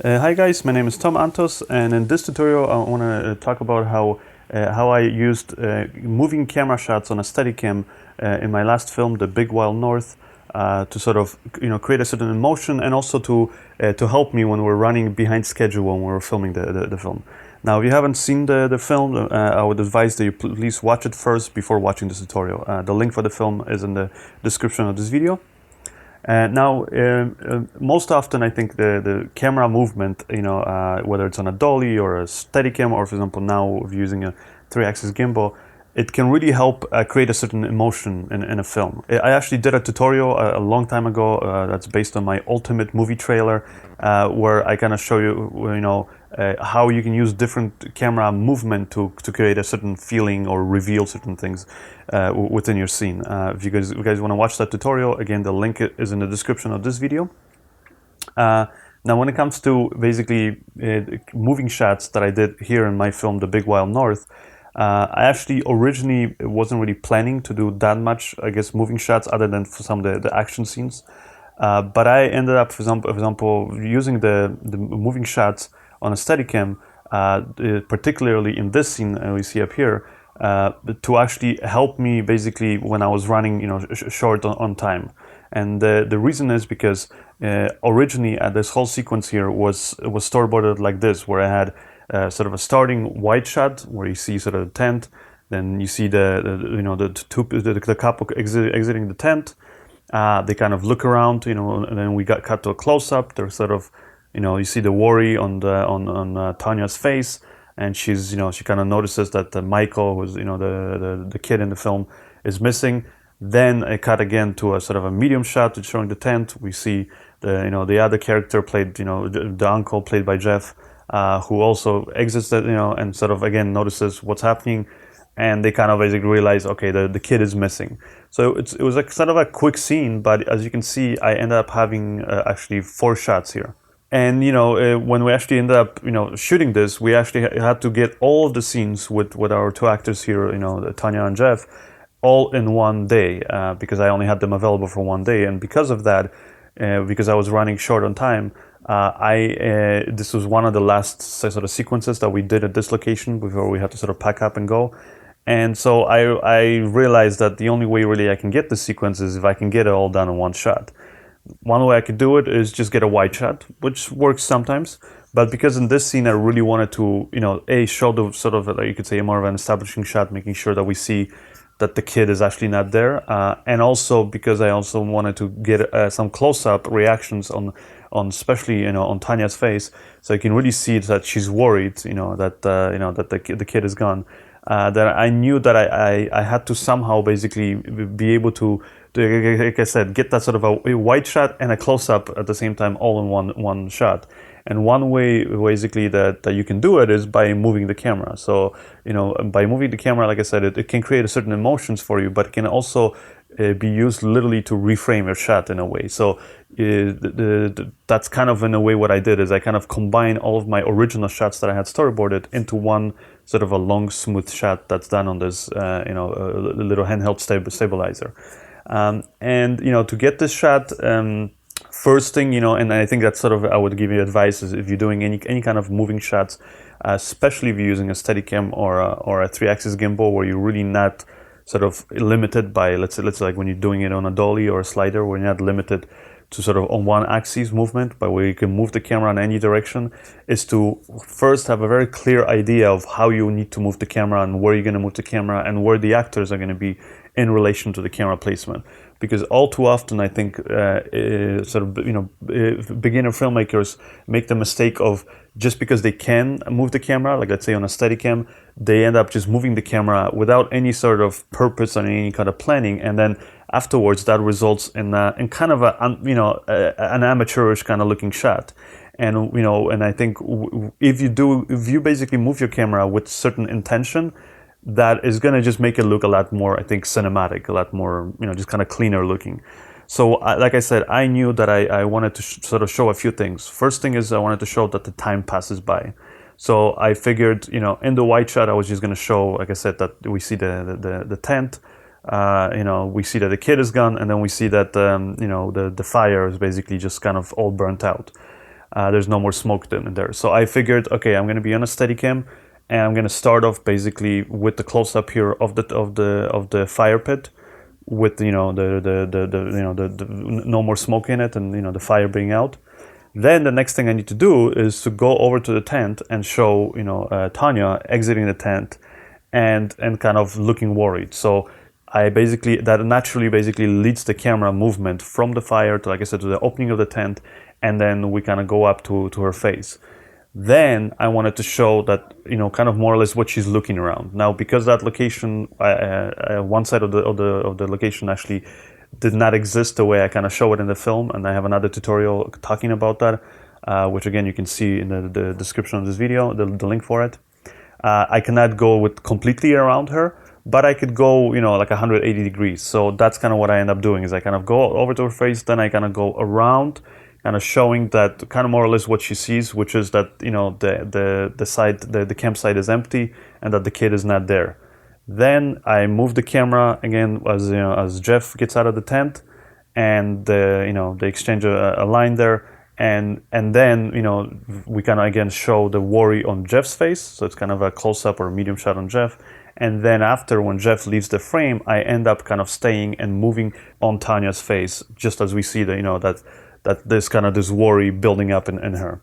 Hi guys, my name is Tom Antos, and in this tutorial I want to talk about how I used moving camera shots on a Steadicam in my last film, The Big Wild North, to sort of create a certain emotion and also to help me when we're running behind schedule when we're filming the film. Now, if you haven't seen the film, I would advise that you please watch it first before watching this tutorial. The link for the film is in the description of this video. Most often I think the camera movement, whether it's on a dolly or a Steadicam, or for example now if you're using a 3-axis gimbal, it can really help create a certain emotion in a film. I actually did a tutorial a long time ago that's based on my ultimate movie trailer, where I kind of show you, how you can use different camera movement to create a certain feeling or reveal certain things within your scene. If you guys want to watch that tutorial, again, the link is in the description of this video. Now, when it comes to basically moving shots that I did here in my film, The Big Wild North, I actually originally wasn't really planning to do that much, I guess, moving shots other than for some of the action scenes. But I ended up, for example, using the moving shots on a Steadicam, particularly in this scene we see up here, to actually help me basically when I was running, short on time. And the reason is because originally this whole sequence here was storyboarded like this, where I had sort of a starting wide shot where you see sort of the tent, then you see the couple exiting the tent. They kind of look around, and then we got cut to a close up. They're sort of, you see the worry on Tonya's face, and she's, she kind of notices that Michael, who's the kid in the film, is missing. Then I cut again to a sort of a medium shot showing the tent. We see the other character played, the uncle played by Jeff, who also exits that, and sort of again notices what's happening, and they kind of basically realize, okay, the kid is missing. So it was like sort of a quick scene, but as you can see, I ended up having actually 4 shots here. And when we actually ended up shooting this, we actually had to get all of the scenes with our 2 actors here, Tonya and Jeff, all in one day, because I only had them available for one day. And because of that, because I was running short on time, this was one of the last sort of sequences that we did at this location before we had to sort of pack up and go. And so I realized that the only way really I can get this sequence is if I can get it all done in one shot. One way I could do it is just get a wide shot, which works sometimes. But because in this scene I really wanted to, show the sort of, you could say, more of an establishing shot, making sure that we see that the kid is actually not there, and also because I also wanted to get some close-up reactions on especially on Tanya's face, so you can really see that she's worried, that the kid is gone. That I knew that I had to somehow basically be able to, like I said, get that sort of a wide shot and a close-up at the same time, all in one shot. And one way basically that you can do it is by moving the camera. So, by moving the camera, like I said, it can create a certain emotions for you, but it can also be used literally to reframe your shot in a way. So that's kind of in a way what I did is I kind of combine all of my original shots that I had storyboarded into one sort of a long, smooth shot that's done on this, a little handheld stabilizer. And to get this shot, first thing, and I think that's sort of, I would give you advice is if you're doing any kind of moving shots, especially if you're using a Steadicam or a 3-axis gimbal, where you're really not sort of limited by, let's say like when you're doing it on a dolly or a slider, where you're not limited to sort of on one axis movement, but where you can move the camera in any direction, is to first have a very clear idea of how you need to move the camera and where you're going to move the camera and where the actors are going to be in relation to the camera placement. Because all too often, I think, beginner filmmakers make the mistake of, just because they can move the camera, like let's say on a Steadicam, they end up just moving the camera without any sort of purpose or any kind of planning, and then afterwards that results in kind of an amateurish kind of looking shot. And and I think if you basically move your camera with certain intention, that is going to just make it look a lot more, I think, cinematic, a lot more, just kind of cleaner looking. So like I said, I knew that I wanted to sort of show a few things. First thing is I wanted to show that the time passes by. So I figured, in the wide shot, I was just going to show, like I said, that we see the tent, we see that the kid is gone, and then we see that, the fire is basically just kind of all burnt out. there's no more smoke in there. So I figured, okay, I'm going to be on a Steadicam, and I'm going to start off basically with the close up here of the fire pit, with the no more smoke in it, and the fire being out. Then the next thing I need to do is to go over to the tent and show Tonya exiting the tent and kind of looking worried. So that naturally leads the camera movement from the fire to, like I said, to the opening of the tent, and then we kind of go up to her face. Then I wanted to show that, kind of more or less what she's looking around. Now, because that location, one side of the location actually did not exist the way I kind of show it in the film, and I have another tutorial talking about that, which again you can see in the description of this video, the link for it. I cannot go with completely around her, but I could go, like 180 degrees. So that's kind of what I end up doing, is I kind of go over to her face, then I kind of go around, kind of showing that kind of more or less what she sees, which is that the campsite is empty and that the kid is not there. Then I move the camera again as Jeff gets out of the tent, and they exchange a line there, and then we kind of again show the worry on Jeff's face, so it's kind of a close up or a medium shot on Jeff. And then after, when Jeff leaves the frame, I end up kind of staying and moving on Tanya's face, just as we see that there's kind of this worry building up in her.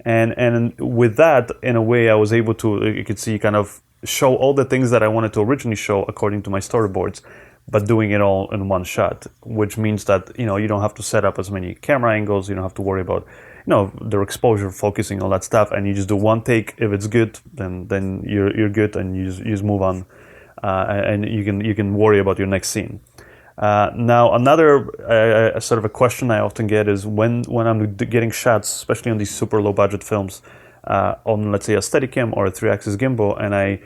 And with that, in a way, I was able to, you could see, kind of show all the things that I wanted to originally show according to my storyboards, but doing it all in one shot, which means that, you don't have to set up as many camera angles, you don't have to worry about, their exposure, focusing, all that stuff, and you just do one take. If it's good, then you're good, and you just move on, and you can worry about your next scene. Now, another sort of a question I often get is when I'm getting shots, especially on these super low budget films, on, let's say, a Steadicam or a 3-axis gimbal, and I,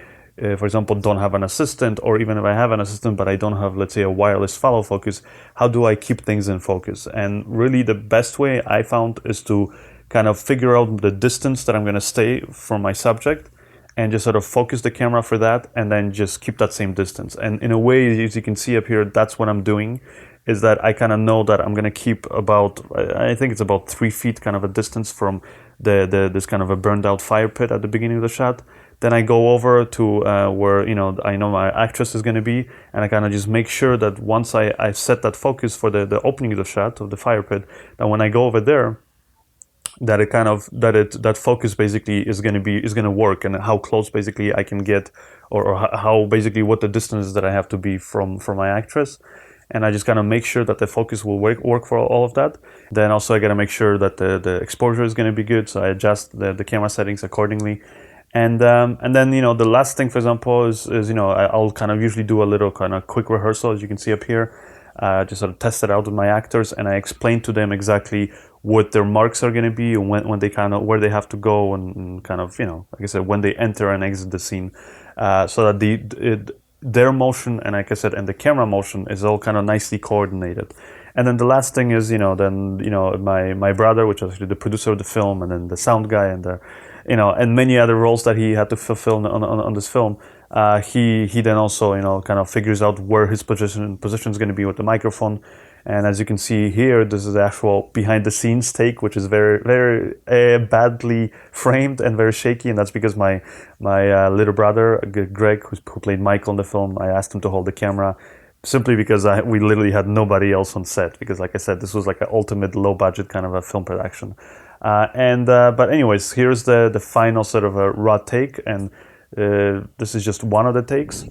for example, don't have an assistant, or even if I have an assistant but I don't have, let's say, a wireless follow focus, how do I keep things in focus? And really the best way I found is to kind of figure out the distance that I'm going to stay from my subject, and just sort of focus the camera for that, and then just keep that same distance. And in a way, as you can see up here, that's what I'm doing, is that I kind of know that I'm going to keep about, I think it's about 3 feet kind of a distance from this kind of a burned out fire pit at the beginning of the shot. Then I go over to where I know my actress is going to be, and I kind of just make sure that once I set that focus for the opening of the shot of the fire pit, that when I go over there, that it kind of that focus basically is going to work, and how close basically I can get, or how basically what the distance is that I have to be from my actress. And I just kind of make sure that the focus will work for all of that. Then also I got to make sure that the exposure is going to be good, so I adjust the camera settings accordingly. And then the last thing, for example, is I'll kind of usually do a little kind of quick rehearsal, as you can see up here, just sort of test it out with my actors, and I explain to them exactly what their marks are going to be, and when they kind of, where they have to go, and kind of, like I said, when they enter and exit the scene, so that their motion, and like I said, and the camera motion is all kind of nicely coordinated. And then the last thing is, my brother, which is actually the producer of the film, and then the sound guy, and and many other roles that he had to fulfill on this film. He then also, kind of figures out where his position is going to be with the microphone. And as you can see here, this is the actual behind the scenes take, which is very, very badly framed and very shaky. And that's because my little brother, Greg, who played Michael in the film, I asked him to hold the camera simply because we literally had nobody else on set. Because like I said, this was like an ultimate low budget kind of a film production. But anyways, here's the final sort of a raw take. And this is just one of the takes.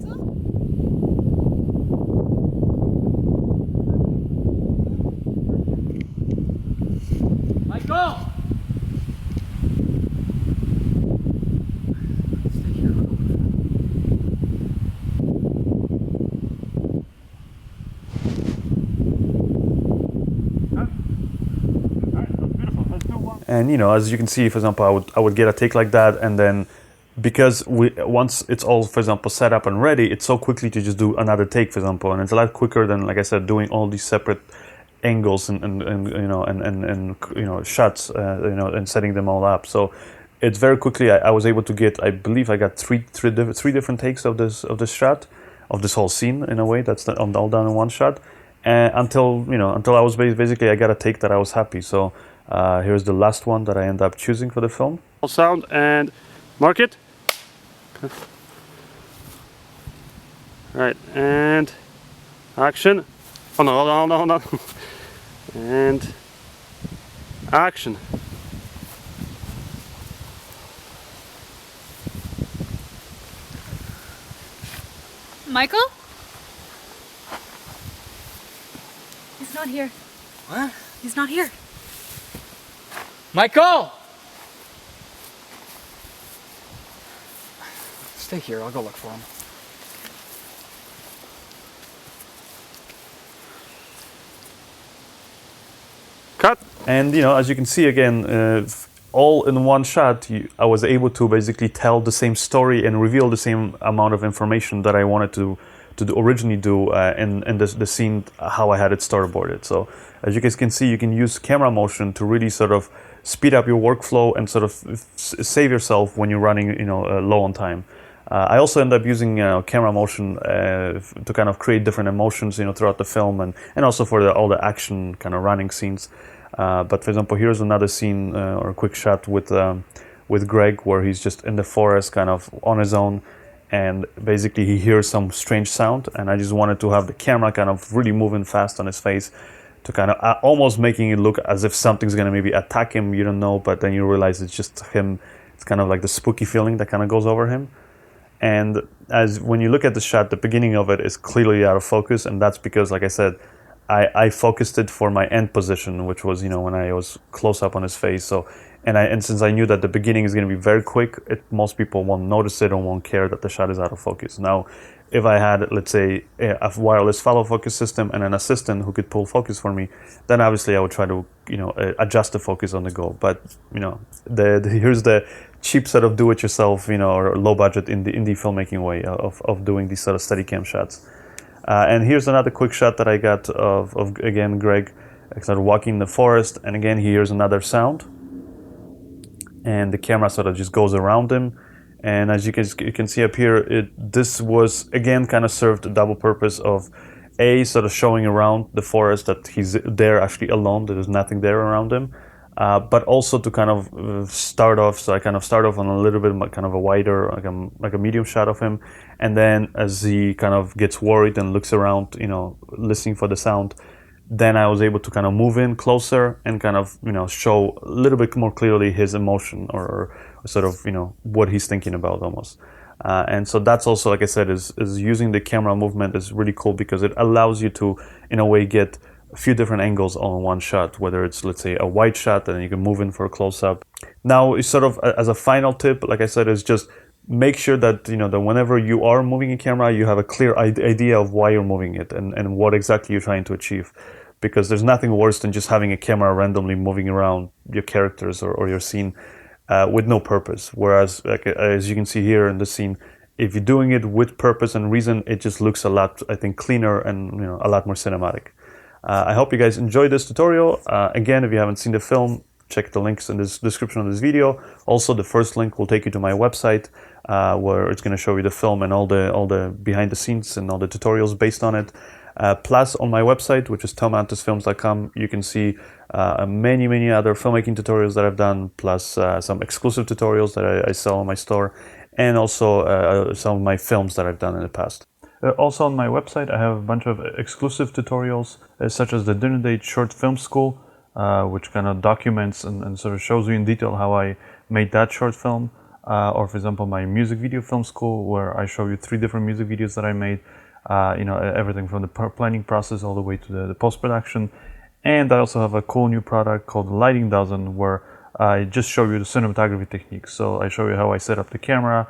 Go! And as you can see, for example, I would get a take like that, and then because once it's all, for example, set up and ready, it's so quickly to just do another take, for example, and it's a lot quicker than, like I said, doing all these separate angles and shots, and setting them all up. So it's very quickly I was able to get, I believe I got three different takes of this shot, of this whole scene, in a way. That's all done in one shot, until I was basically, I got a take that I was happy. So Here's the last one that I end up choosing for the film. Sound and mark it. Right, and action. Oh no, hold on, hold on. And action. Michael? He's not here. What? He's not here. Michael! Stay here, I'll go look for him. Cut. And as you can see again, all in one shot, I was able to basically tell the same story and reveal the same amount of information that I wanted to originally do in the scene, how I had it storyboarded. So as you guys can see, you can use camera motion to really sort of speed up your workflow and sort of save yourself when you're running low on time. I also end up using camera motion to kind of create different emotions throughout the film, and also for all the action kind of running scenes. But for example, here's another scene or a quick shot with Greg, where he's just in the forest kind of on his own, and basically he hears some strange sound, and I just wanted to have the camera kind of really moving fast on his face to kind of almost making it look as if something's going to maybe attack him, you don't know, but then you realize it's just him. It's kind of like the spooky feeling that kind of goes over him. And when you look at the shot, the beginning of it is clearly out of focus, and that's because, like I said, I focused it for my end position, which was when I was close up on his face. So, and since I knew that the beginning is going to be very quick, most people won't notice it or won't care that the shot is out of focus. Now, if I had, let's say, a wireless follow focus system and an assistant who could pull focus for me, then obviously I would try to adjust the focus on the go. But here's the cheap sort of do-it-yourself or low budget indie filmmaking way of doing these sort of Steadicam shots. And here's another quick shot that I got of again Greg sort of walking in the forest, and again he hears another sound, and the camera sort of just goes around him. And as you can see up here, this was again kind of served a double purpose of sort of showing around the forest that he's there actually alone, there's nothing there around him, but also to kind of start off. So I kind of start off on a little bit kind of a wider, like a medium shot of him, and then as he kind of gets worried and looks around, listening for the sound, then I was able to kind of move in closer and kind of show a little bit more clearly his emotion or sort of what he's thinking about almost. And so that's also, like I said, is using the camera movement is really cool because it allows you to in a way get a few different angles on one shot, whether it's, let's say, a wide shot and then you can move in for a close-up. Now, it's sort of as a final tip, like I said, is just make sure that that whenever you are moving a camera, you have a clear idea of why you're moving it and what exactly you're trying to achieve, because there's nothing worse than just having a camera randomly moving around your characters or your scene with no purpose. Whereas, as you can see here in the scene, if you're doing it with purpose and reason, it just looks a lot, I think, cleaner and a lot more cinematic. I hope you guys enjoyed this tutorial. Again, if you haven't seen the film, check the links in the description of this video. Also, the first link will take you to my website, where it's going to show you the film and all the behind the scenes and all the tutorials based on it. Plus, on my website, which is tomantosfilms.com, you can see many other filmmaking tutorials that I've done, plus some exclusive tutorials that I sell on my store, and also some of my films that I've done in the past. Also on my website, I have a bunch of exclusive tutorials, such as the Dinner Date Short Film School, which kind of documents and sort of shows you in detail how I made that short film. Or for example, my music video film school, where I show you 3 different music videos that I made, everything from the planning process all the way to the post-production. And I also have a cool new product called the Lighting Dozen, where I just show you the cinematography techniques. So I show you how I set up the camera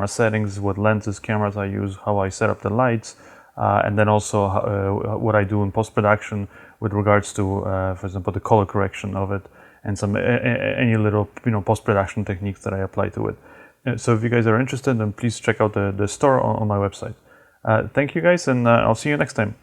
settings, what lenses, cameras I use, how I set up the lights, and then also what I do in post-production with regards to, for example, the color correction of it, and some any little post-production techniques that I apply to it. So if you guys are interested, then please check out the store on my website. Thank you guys, and I'll see you next time.